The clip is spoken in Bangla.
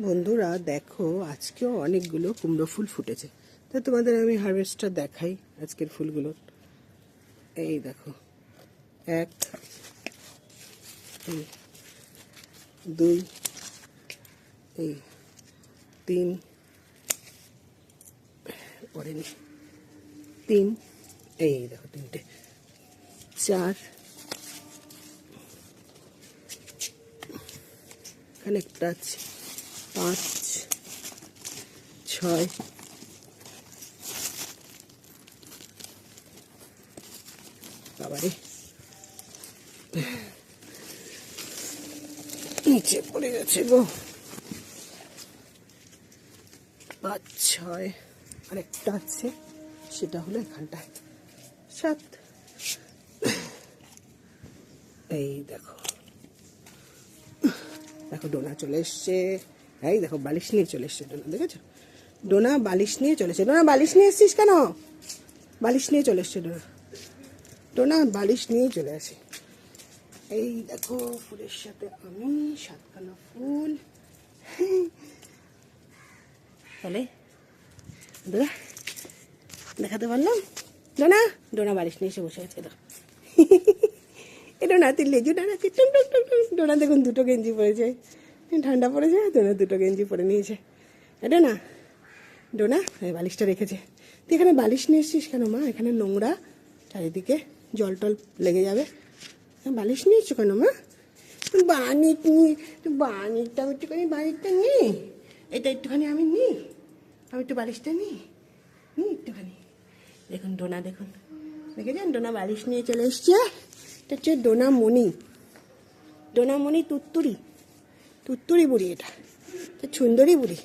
বন্ধুরা দেখো, আজকেও অনেকগুলো কুমড়ো ফুল ফুটেছে। তা তোমাদের আমি হারভেস্টটা দেখাই আজকের ফুলগুলো। এই দেখো, 1 2 এই 3 পড়েনি 3 এই দেখো 3টে 4 এখানে একটা আছে 5 6 বাবারে নিচে পড়ে গেছে গো। 5 6 আরেকটা আছে, সেটা হলো এখানটায় 7। এই দেখো দেখো ডোনা চলে এসছে। এই দেখো বালিশ নিয়ে চলে এসছে ডোনা, দেখেছো? ডোনা বালিশ নিয়ে চলে এসছে। ডোনা বালিশ নিয়ে এসছিস কেন? বালিশ নিয়ে চলে এসছে ডোনা। ডোনা বালিশ নিয়ে চলে আসে। এই দেখো ফুলের সাথে আমি 7খানা ফুল। তাহলে ডোনা দেখাতে পারলাম। ডোনা ডোনা বালিশ নিয়ে এসে বসে আছে। দেখো এ ডোনা তুই লেজু ডানাচ্ছি টুক টুক টুক টুক। ডোনা দেখুন 2টো গেঞ্জি পরেছে, ঠান্ডা পড়েছে। ডোনা 2টো গেঞ্জি পরে নিয়েছে। এটা না ডোনা বালিশটা রেখেছে। তুই এখানে বালিশ নিয়ে এসছিস কেন মা? এখানে নোংরা, চারিদিকে জল টল লেগে যাবে। বালিশ নিয়ে এসছো কেন মা? বানিক নিয়ে বানিকটা একটুখানি, বানিকটা নিই, এটা একটুখানি আমি নিই, আমি একটু বালিশটা নিই একটুখানি। দেখুন ডোনা, দেখুন দেখেছেন ডোনা বালিশ নিয়ে চলে এসছে। এটা হচ্ছে ডোনামণি, ডোনামণি তুত্তুরি বুড়ি। এটা সুন্দরী বুড়ি।